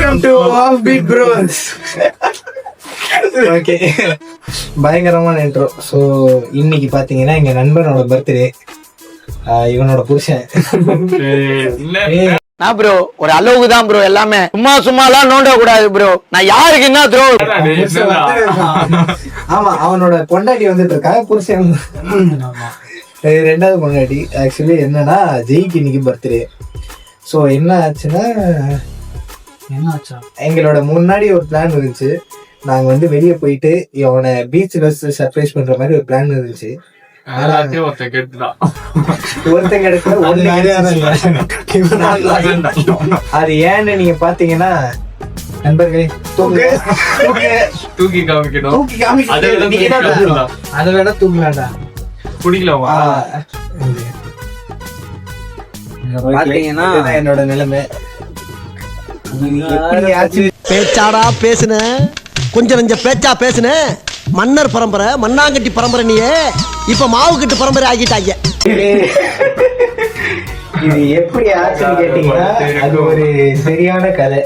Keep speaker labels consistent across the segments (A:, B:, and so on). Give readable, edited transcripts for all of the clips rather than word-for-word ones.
A: Welcome to off beat bros. Okay, பயங்கரமான intro. So இன்னைக்கு பார்த்தீங்கன்னா எங்கள் நண்பனோட பர்த்டே, இவனோட புருஷன்.
B: நான் ப்ரோ ஒரு அளவுக்கு தான் ப்ரோ, எல்லாமே சும்மாலாம் நோண்ட கூடாது ப்ரோ. நான் யாருக்கு என்ன த்ரோ.
A: ஆமா, அவனோட பொண்டாட்டி வந்துட்டு இருக்கா, புருஷன் ரெண்டாவது பொண்டாட்டி. ஆக்சுவலி என்னன்னா ஜெய்க்கு இன்னைக்கு பர்த்டே. ஸோ என்ன ஆச்சுன்னா, எங்களோட முன்னாடி ஒரு பிளான் இருந்துச்சு. நாங்க வந்து வெளியே போயிட்டு அவனை பீச்ல சர்ப்ரைஸ் பண்ற மாதிரி ஒரு பிளான் இருந்துச்சு. அது ஏன்னு நீங்க பாத்தீங்கன்னா நண்பர்களே, அதை வேணா தூக்கலாம்டா, குடிக்கலாமா? பாத்தீங்கன்னா என்னோட நிலைமை.
C: பேச்சாடா பேசுன, கொஞ்சம் நஞ்ச பேச்சா பேசுன. மன்னர் பரம்பரை, மண்ணாங்கட்டி பரம்பரை, நீயே இப்ப மாவு கட்டு பரம்பரை ஆகிட்டாங்க.
A: இது எப்படி ஆச்சுன்னு கேட்டீங்கன்னா, அது ஒரு சரியான கதை.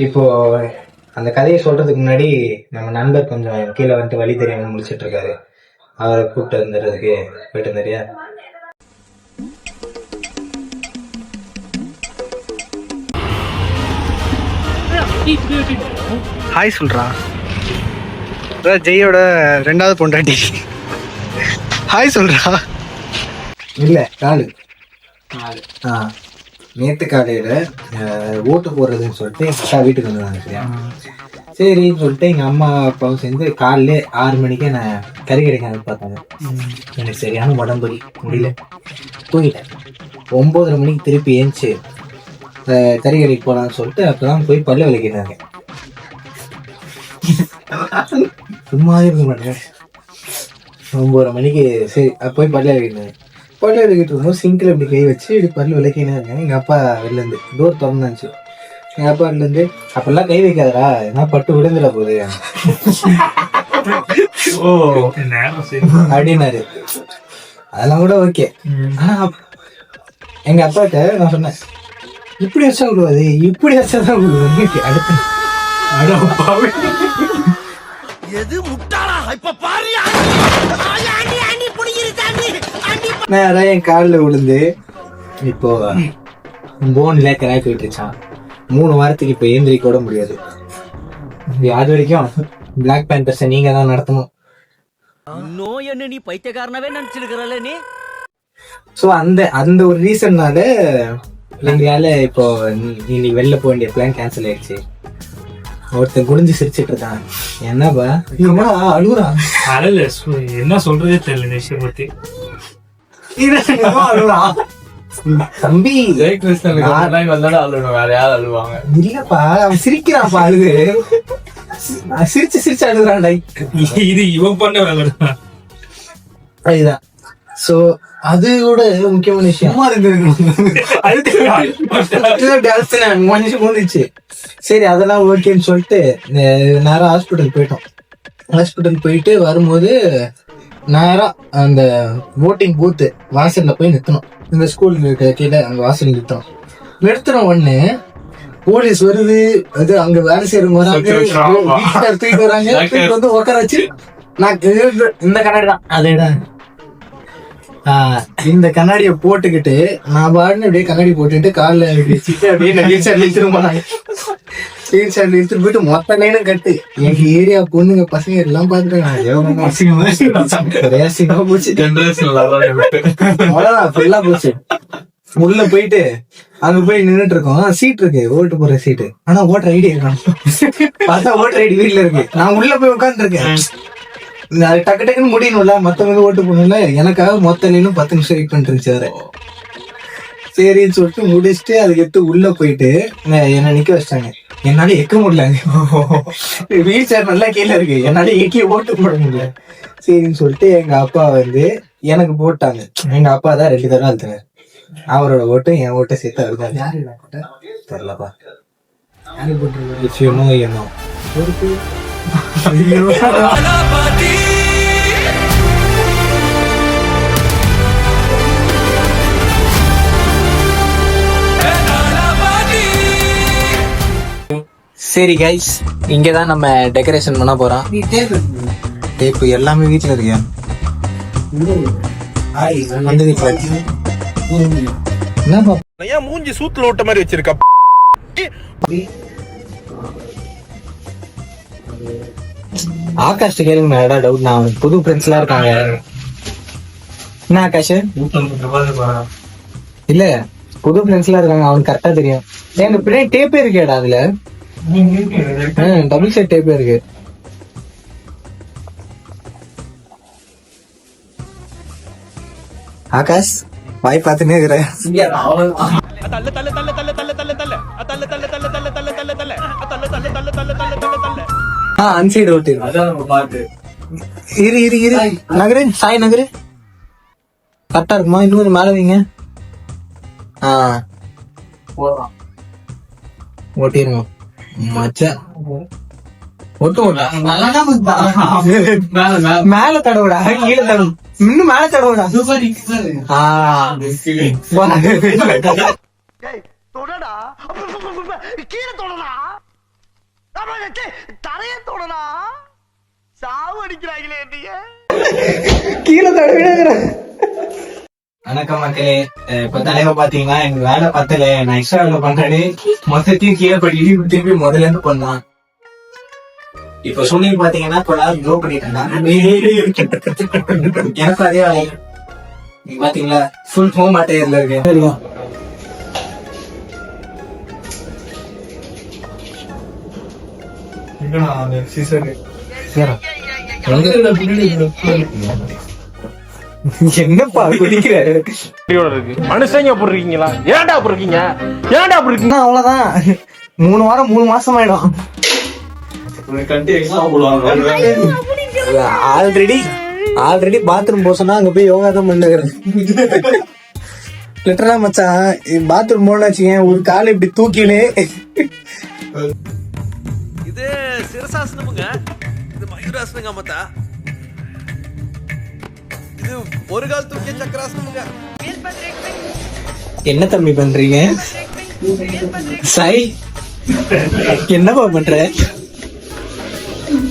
A: இப்போ அந்த கதையை சொல்றதுக்கு முன்னாடி நம்ம நண்பர் கொஞ்சம் கீழே வந்துட்டு வழி தெரியாம முடிச்சிட்டு இருக்காரு. அவரை கூப்பிட்டு வந்துடுறதுக்கு போயிட்டு வந்துறியா? ஹாய் சொல்றா. ஜெயோட ரெண்டாவது பொண்டாட்டி ஹாய் சொல்றா. இல்ல காலு நேற்று காலையில ஓட்டு போடுறதுன்னு சொல்லிட்டு எங்க அக்கா வீட்டுக்கு வந்துருந்தாங்க. சரியா, சரின்னு சொல்லிட்டு எங்க அம்மா அப்பாவும் சேர்ந்து காலையில 6 மணிக்கே நான் கறி கிடைக்காது பார்த்தாங்க. எனக்கு சரியான உடம்புரி, முடியல, தூங்கிட்டேன். 9:30 மணிக்கு திருப்பி ஏஞ்சி கறி கடைக்கு போகலான்னு சொல்லிட்டு அப்பதான் போய் பல்லு விளக்கினாங்க. சும்மா இருக்க மாட்டேன். 9:30 மணிக்கு சரி போய் பல்லு விளக்கினாங்க. பல்லு விளக்கிட்டு இருக்கும்போது சிங்கில் இப்படி கை வச்சு இப்படி பல்லு விளக்கினாங்க. எங்கள் அப்பா வெளிலேருந்து டோர் திறந்துச்சு. எங்கள் அப்பா வெளிலேருந்து, அப்பெல்லாம் கை வைக்காதரா, ஏன்னா பட்டு விழுந்துட போகுது அப்படின்னாரு. அதெல்லாம் கூட ஓகே. ஆனால் எங்கள் அப்பாட்ட நான் சொன்னேன், இப்படி வச்சா விடுவாது, இப்படி வச்சாதான் விடுவாது. அடுத்து நான் என் காலில் விழுந்து இப்போ போன்ல கிராக் விட்டுருச்சான். 3 வாரத்துக்கு இப்போ ஏந்திரிக்க கூட முடியாது. அது வரைக்கும் பிளாக் பேண்டர்ஸை நீங்க தான் நடத்தணும்.
C: நீ பைத்தியக்காரனவே நினைச்சிருக்கிறல்ல நீ.
A: ஸோ அந்த ஒரு ரீசன்னால எங்களால இப்போ இன்னைக்கு வெளில போக வேண்டிய பிளான் கேன்சல் ஆயிடுச்சு. ஒருத்தன் குடிஞ்சு சிரிச்சிட்டு இருக்கான். என்னப்பா அழுகுறான்?
D: என்ன சொல்றதே தெரியல இந்த விஷயம் பத்தி.
A: தம்பி
D: வேற யாரும் அழுவாங்க
A: இல்லப்பா, அவன் சிரிக்கிறான்ப்பா. அழுது சிரிச்சு அழுகுறான்டா.
D: இது இவன் பண்ண வேலை.
A: அதுதான். சோ அது கூட முக்கியமான விஷயம். முடிச்சு சரி, அதெல்லாம் ஓகேன்னு சொல்லிட்டு நேரம் ஹாஸ்பிட்டல் போயிட்டோம். ஹாஸ்பிட்டல் போயிட்டு வரும்போது நேரம் அந்த ஓட்டிங் பூத்து வாசல்ல போய் நிறுத்தணும். இந்த ஸ்கூல் கீழே அங்க வாசல் நிறுத்தின உடனே போலீஸ் வருது. அது அங்க வேலை செய்யறவங்க வராங்க, தூக்கிட்டு வராங்க, தூக்கிட்டு வந்து உட்கார வச்சு நான் இந்த கண்ணாடி தான் அதேதான் இந்த கண்ணாடியை போட்டுக்கிட்டு நான் பாடுன்னு அப்படியே கண்ணாடி போட்டுட்டு காலில் வச்சுட்டு அப்படியே எடுத்துட்டு போயிட்டு மொத்த லைனும் கட்டு. எங்க ஏரியா பொண்ணுங்க பசங்க எல்லாம் பாத்துட்டாங்க. போச்சு. உள்ள போயிட்டு அங்க போய் நின்றுட்டு இருக்கோம். சீட் இருக்கு, ஓட்டு போற சீட்டு. ஆனா ஓட்டர் ஐடி இருக்கான். பார்த்தா ஓட்டர் ஐடி வீட்டுல இருக்கு. நான் உள்ள போய் உட்கார்ந்து இருக்கேன். அது டக்கு டக்குன்னு முடியணும்ல, மத்தவங்க ஓட்டு போடணும்ல. எனக்காக மொத்த லைனும் 10 நிமிஷம் வெயிட் பண்ணிட்டு இருந்துச்சு. சரின்னு சொல்லிட்டு முடிச்சுட்டு அதுக்கு எடுத்து உள்ள போயிட்டு என்ன நிக்க வச்சிட்டாங்க. என்னால எக்க முடியல, வீல் சேர் நல்லா கீழே இருக்கு, என்னால எக்கி ஓட்டு போட முடியல. சரின்னு சொல்லிட்டு எங்க அப்பா வந்து எனக்கு போட்டாங்க. எங்க அப்பா தான் 2 தடவை அழுத்தினார். அவரோட ஓட்டு என் ஓட்டை சேர்த்து அழுதாரு. தெரியலப்பா, சரி கைஸ், இங்கதான் நம்ம டெக்கரேஷன் பண்ண போறோம். டேப்பு எல்லாமே வீட்டுல இருக்கு. அந்த வீட்டுல என்ன
E: ஏன் மூஞ்சி சூத்துல விட்ட மாதிரி வச்சிருக்க?
A: ஆகாஷ் கேளுங்க, ஏடா டவுட். நான் புது ஃப்ரெண்ட்ஸ் எல்லாம் இருக்காங்க. என்ன ஆகாஷ்? இல்ல, புது ஃப்ரெண்ட்ஸ் எல்லாம் இருக்காங்க, அவனுக்கு கரெக்டா தெரியும். எங்க பின்னாடி டேப்பே இருக்கேடா, அதுல டபுள் சைட் டேப்பே இருக்கு. ஆகாஷ் வாய் பார்த்துனே இருக்கிறேன். அன்சைடு ஓட்டு இரு இரு இரு நகரு, சாய் நகரு. கரெக்டா இருக்குமா? இன்னொரு மேல வைங்க. ஓட்டிருங்க மச்சான். ஒட்டு மேல தடவுடா, கீழே தடவு. இன்னும் மேல தடவுடா.
C: தொடடா, கீழே தொடடா, தரைய தொடடா. சாவு அடிக்கிறாங்களே நீங்க.
A: கீழே தடவை. வணக்கம் மக்களே. இப்ப தலைவ பாத்தீங்கன்னா எங்க வேலை பத்தல, நான் எக்ஸ்ட்ரா வேலை பண்றேன்னு மொத்தத்தையும் கீழே படிட்டு திருப்பி முதல்ல இருந்து பண்ணான். இப்ப சுனில் பாத்தீங்கன்னா க்ளோ பண்ணிட்டாங்க. எனக்கு அதே வேலை. நீங்க பாத்தீங்களா ஃபுல் ஹோம் அட்டையர்ல இருக்கு. என்னப்பா குடிக்கிற
E: மனுஷங்க போடுறீங்களா? ஏன்டா போடுறீங்க? ஏன்டா போடுறீங்க?
A: அவ்வளவுதான். 3 வாரம் 3 மாசம் ஆயிடும். ஆல்ரெடி பாத்ரூம் போசனா அங்க போய் யோகா தான் பண்ணுகிறேன். லிட்டரா மச்சான், பாத்ரூம் போன வச்சுக்கேன், ஒரு காலை இப்படி தூக்கினே.
E: இது சிரசாசனமுங்க, இது மயூராசனங்க மத்தா. இது ஒரு கால் தூக்கிய சக்கராசனமுங்க.
A: என்ன தம்பி பண்றீங்க? சாய் என்னப்பா பண்ற?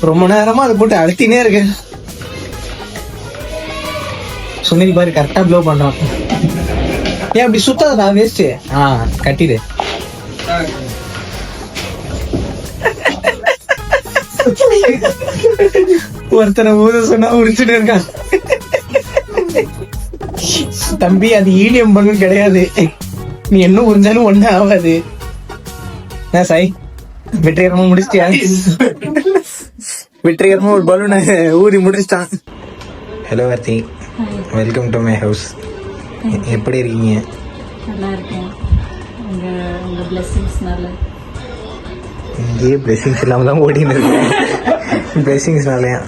A: ரொம்ப நேரமா அதை போட்டு அழுத்தினே இருக்கு. சுனில் பாரு கரெக்டா ப்ளோ பண்றான். ஏன் அப்படி சுத்தாதடா, வேஸ்ட். கட்டிடு. ஒருத்தனை ஊத சொன்னா உரிச்சுட்டு இருக்கான். தம்பி அது ஈலியம் பண்ணு கிடையாது, நீ என்ன உறிஞ்சாலும் ஒண்ணு ஆகாது. சாய் வெற்றிகரமா முடிச்சிட்டியா? வெற்றிகரமா ஒரு பலூனை ஊதி முடிச்சிட்டான். ஹலோ வர்த்தி, வெல்கம் டு மை ஹவுஸ். எப்படி இருக்கீங்க?
F: நல்லா இருக்கேன். உங்க பிளெஸிங்ஸ்னால.
A: இங்கேயே பிளெஸிங்ஸ் இல்லாம தான் ஓடின்னு இருக்கேன். பிளெஸிங்ஸ்னாலயா?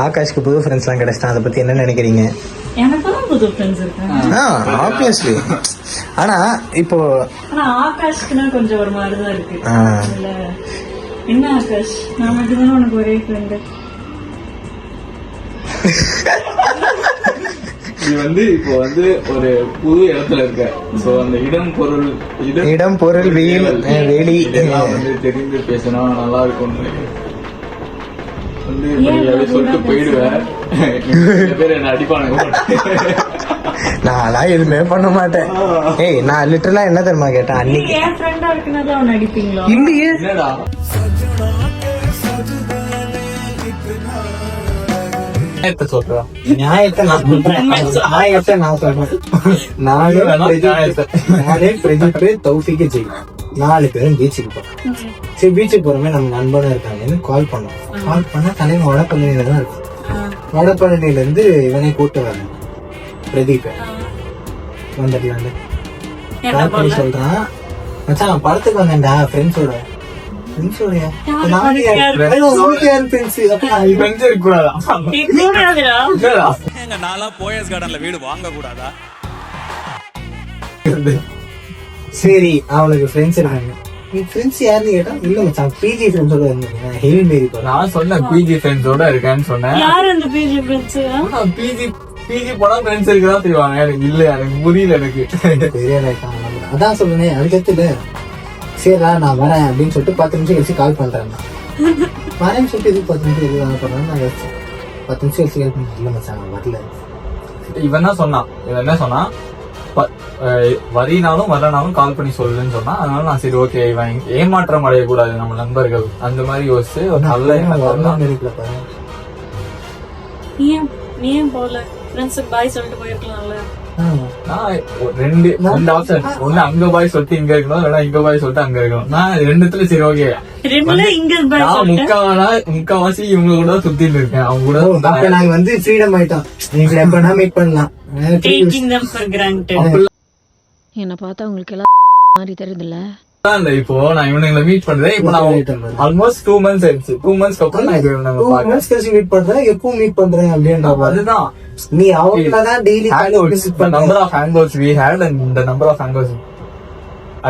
A: ஆகாஷ்க்கு புது ஃப்ரெண்ட்ஸ்லாம் கிடைச்சிட்டான், அதை பத்தி என்ன நினைக்கிறீங்க?
F: எனக்கும் புது ஃப்ரெண்ட்ஸ் இருக்காங்க.
A: ஆப்வியஸ்லி. ஆனா இப்போ
F: ஆகாஷ்க்குனா கொஞ்சம் ஒரு மாதிரி தான் இருக்கு. என்ன ஆகாஷ், நான் மட்டும்தானே உனக்கு ஒரே ஃப்ரெண்டு.
G: நீ இப்போ ஒரு புது இடத்துல இருக்க. சோ அந்த இடம் பொருள் வெயில் வெளி தெரிந்து பேசினா நல்லா இருக்கும். சொல்லிட்டு போயிடுவேன். பேர் என்ன அடிப்பானுங்க.
A: நான் எதுவுமே பண்ண மாட்டேன். ஏய், நான் லிட்டரலா என்ன தெரியுமா கேட்டேன் அன்னைக்கு.
F: என் ஃப்ரெண்டா இருக்குனால அவன் அடிப்பீங்களா?
A: இல்லையே.
G: என்னடா
A: நியாயத்தை நான் சொல்றேன். நானே பிரதீப் தௌஃபிக்கு ஜெயிக்கும் 4 பேரும் பீச்சுக்கு போறோம். சரி பீச்சுக்கு போறோமே, நம்ம நண்பனும் இருக்காங்கன்னு கால் பண்ணோம். கால் பண்ணா தலைவன் வடபழனியில தான் இருக்கும். வடபழனியில இருந்து இவனை கூட்டு வரேன் பிரதீப். வந்துட்டு கால் பண்ணி சொல்றான், மச்சான் படத்துக்கு வந்தேன்டா ஃப்ரெண்ட்ஸோட. சரி அவளுக்கு ஃப்ரெண்ட்ஸ் இருக்காங்க. ஃப்ரெண்ட்ஸ் யாருன்னு கேட்டா இல்ல மச்சான் பிஜி ஃப்ரெண்ட்ஸோட இருந்தேன். ஹெல்மேரி
G: நான் சொன்னேன் பிஜி ஃப்ரெண்ட்ஸோட இருக்கேன்னு சொன்னேன்.
F: யார் அந்த பிஜி ஃப்ரெண்ட்ஸ்?
G: பிஜி போனா ஃப்ரெண்ட்ஸ் இருக்குதான் தெரிவாங்க. எனக்கு இல்ல, எனக்கு புரியல. எனக்கு
A: அதான் சொல்றேன். அதுக்கடுத்து சரிடா நான் வரேன் அப்படின்னு சொல்லிட்டு 10 நிமிஷம் கழிச்சு கால் பண்றேன். வரேன்னு சொல்லிட்டு இது 10 நிமிஷம் எது வாங்க போறேன்னு நான் யோசிச்சேன். 10 நிமிஷம் கழிச்சு கால் பண்ணேன். இல்லை மச்சான் நான் வரல.
G: இவன் என்ன சொன்னான் வரினாலும் வரனாலும் கால் பண்ணி சொல்லுன்னு சொன்னா. அதனால நான் சரி ஓகே இவன் ஏமாற்றம் அடையக்கூடாது நம்ம நண்பர்கள் அந்த மாதிரி யோசிச்சு ஒரு நல்ல
A: வரணும்னு இருக்குல்லப்பா.
F: நீ ஏன் போகல? ஃப்ரெண்ட்ஸுக்கு பாய் சொல்லிட்டு போயிருக்கலாம்ல.
G: நான் ரெண்டு ஆப்ஷன். ஒண்ணு அங்க பாய் சொல்லிட்டு இங்க இருக்கணும், இல்லைன்னா இங்க பாய் சொல்லிட்டு அங்க இருக்கணும். நான் ரெண்டுத்துல சரி ஓகே நான் முக்காவாசி இவங்க கூட தான் சுத்திட்டு இருக்கேன். அவங்க கூட
A: அப்ப நாங்க வந்து ஃப்ரீடம் ஆயிட்டோம். நீங்க எப்ப மீட் பண்ணலாம்.
H: என்ன பார்த்தா உங்களுக்கு எல்லாம் மாதிரி தெரியுதுல்ல.
G: இப்போ நான் இவனுங்களை மீட் பண்றேன். இப்போ நான் ஆல்மோஸ்ட் 2 months ஆயிடுச்சு. 2 months அப்புறம் நான் இவனுங்களை
A: மீட் பண்றேன். எப்போ மீட் பண்றேன் அப்படின்ற
G: அதுதான்
A: நீ அவங்களதான் daily
G: number of hangouts we had and the number of hangouts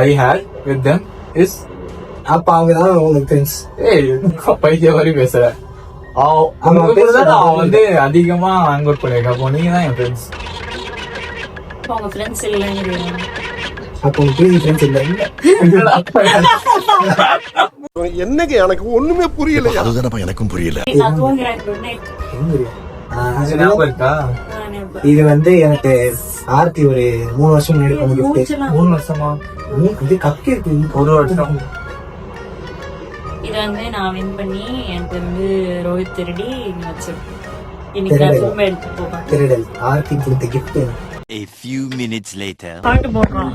G: I had with them is.
A: அப்ப அவங்கதான் உங்களுக்கு ஃப்ரெண்ட்ஸ்.
G: பைத்திய மாதிரி பேசுற. அவன் வந்து அதிகமா ஹேங் அவுட் பண்ணிருக்க. அப்போ நீங்க தான் என் ஃப்ரெண்ட்ஸ்.
F: உங்க ஃப்ரெண்ட்ஸ் இல்லைங்கிறீங்க.
A: அப்ப உங்களுக்கு ஃப்ரெண்ட்ஸ் இல்ல.
C: என்னங்க எனக்கு ஒண்ணுமே புரியல. அதுதான் எனக்கும் புரியல.
A: இது வந்து எனக்கு ஆர்த்தி ஒரு 3 வருஷம் முன்னாடி
G: 3 வருஷமா
A: இது கப் இருக்கு.
G: 1 வருஷம்.
F: இது வந்து நான் வின் பண்ணி எனக்கு வந்து ரோஹித் திருடி வச்சிருக்கேன். இன்னைக்கு நான் ரூம் எடுத்து போவேன்.
A: திருடல் ஆர்த்தி கொடுத்த gift.
I: A few minutes later.
F: பாட்டு போடுறான்.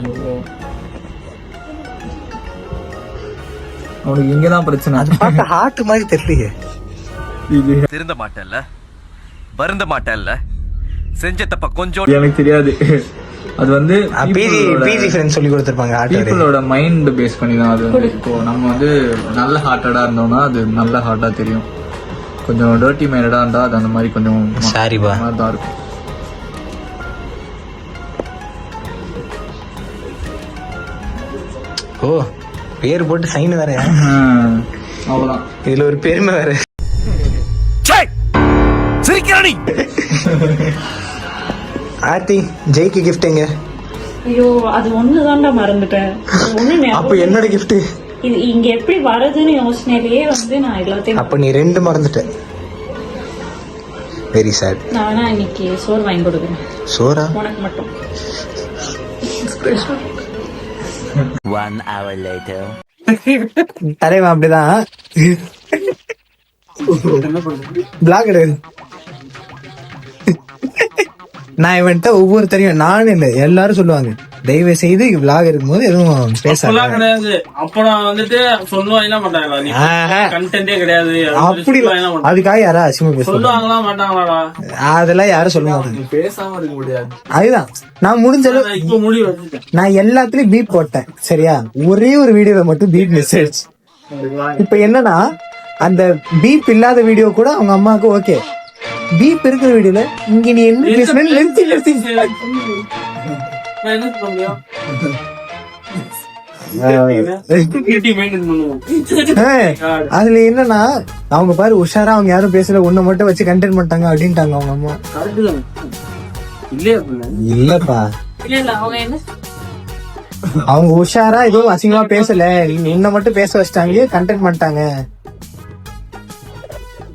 G: அவனுக்கு இங்கதான் பிரச்சனை.
A: அது பார்க்க ஹார்ட் மாதிரி தெரியலையே.
E: திருந்த மாட்டேல்ல, வருந்த மாட்டேல்ல, செஞ்ச தப்ப கொஞ்சம்
G: எனக்கு தெரியாது. அது வந்து
A: பிஜி ஃப்ரெண்ட்ஸ் சொல்லி கொடுத்திருப்பாங்க.
G: பீப்புளோட மைண்ட் பேஸ் பண்ணி தான் அது. இப்போ நம்ம வந்து நல்ல ஹார்ட்டடா இருந்தோம்னா அது நல்ல ஹார்ட்டா தெரியும். கொஞ்சம் டர்ட்டி மைண்டடா இருந்தா அது அந்த மாதிரி கொஞ்சம்
A: சாரிபா
G: தான் இருக்கும்.
A: ஓ பேர் போட்டு சைன் வேற.
G: அவ்வளவுதான்.
A: இதுல ஒரு பெருமை வேற. ஆர்த்தி ஜெய்க்கு கிஃப்ட் எங்க?
F: ஐயோ அது ஒண்ணுதான்டா மறந்துட்டேன்.
A: அப்ப என்னோட கிஃப்ட்
F: இது இங்க எப்படி வரதுன்னு யோசனையிலேயே வந்து நான் எல்லாத்தையும்.
A: அப்ப நீ 2 மறந்துட்ட. Very sad.
F: நான் வேணா இன்னைக்கு சோறு வாங்கி கொடுக்குறேன்.
A: சோறா?
F: உனக்கு மட்டும்.
I: 1 hour later.
A: தலைவன் அப்படிதான். பிளாக் எடுக்குது. நான் இவன்ட்ட ஒவ்வொருத்தரையும் நானும் இல்ல எல்லாரும் சொல்லுவாங்க தயவு செய்து விளாக் இருக்கும்போது எதுவும் பேசலாம்
D: கிடையாது. அப்ப நான் வந்துட்டு சொல்லுவாங்க மாட்டாங்களா கிடையாது.
A: அப்படி அதுக்காக யாரா அசிமா
D: சொல்லுவாங்களா மாட்டாங்களா?
A: அதெல்லாம் யாரும் சொல்ல மாட்டாங்க.
G: பேசாம இருக்க முடியாது.
A: அதுதான் நான் முடிஞ்ச
D: இப்ப முடிவு வச்சுட்டேன்.
A: நான் எல்லாத்துலயும் பீப் போட்டேன். சரியா? ஒரே ஒரு வீடியோல மட்டும் பீப் மிஸ் ஆயிடுச்சு. இப்ப என்னன்னா அந்த பீப் இல்லாத வீடியோ கூட அவங்க அம்மாவுக்கு ஓகே. பீப் இருக்கிற வீடியோல இங்க நீ என்ன பேசுறேன்னு நிறுத்தி
D: என்ன சொல்ல முடியும்?
A: அதுல என்னன்னா அவங்க பாரு உஷாரா அவங்க யாரும் பேசல உன்னை மட்டும் வச்சு கண்டென்ட் பண்ணிட்டாங்க அப்படின்ட்டாங்க அவங்க அம்மா. இல்லப்பா அவங்க உஷாரா எதுவும் அசிங்கமா பேசல உன்னை மட்டும் பேச வச்சிட்டாங்க கண்டென்ட் பண்ணிட்டாங்க.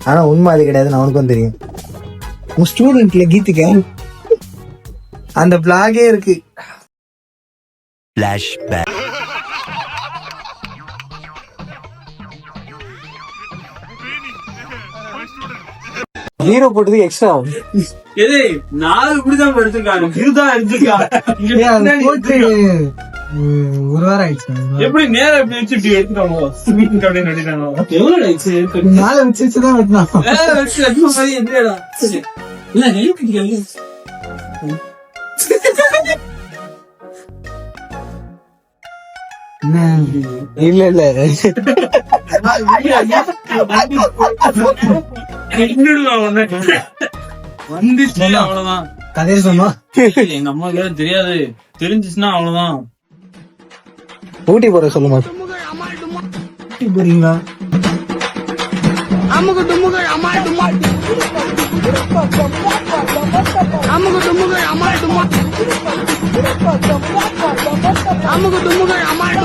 A: ஆனா உண்மை அது கிடையாதுன்னு அவனுக்கும் தெரியும். உன் ஸ்டூடெண்ட்ல கீதிக்க அந்த பிளாகே இருக்கு.
I: Flashback.
A: ஹீரோ போட்டது எக்ஸ்ட்ரா
D: எது 4 இப்படிதான் எடுத்திருக்காங்க. இதுதான் எடுத்திருக்காங்க.
A: ஒரு வாரம் ஆயிடுச்சு.
D: எப்படி நேரம் எப்படி வச்சு இப்படி எடுத்துட்டாங்க? அப்படின்னு நடிக்கிறாங்க. எவ்வளவு ஆயிடுச்சு?
A: 4 வச்சுதான் வெட்டினான்.
D: இல்ல நெல்
A: இல்ல இல்ல
D: வந்துச்சு அவ்வளவுதான்.
A: கதையை சொன்னா
D: எங்க அம்மாவுக்கு தெரியாது. தெரிஞ்சிச்சுன்னா அவ்வளவுதான்.
A: ஊட்டி போற சொல்ல மாட்டேன். ஊட்டி போறீங்களா?
C: அமுக டுமுக அமால் டுமால் அமுக டுமுக அமால் டுமால் அமுக டுமுக அமால்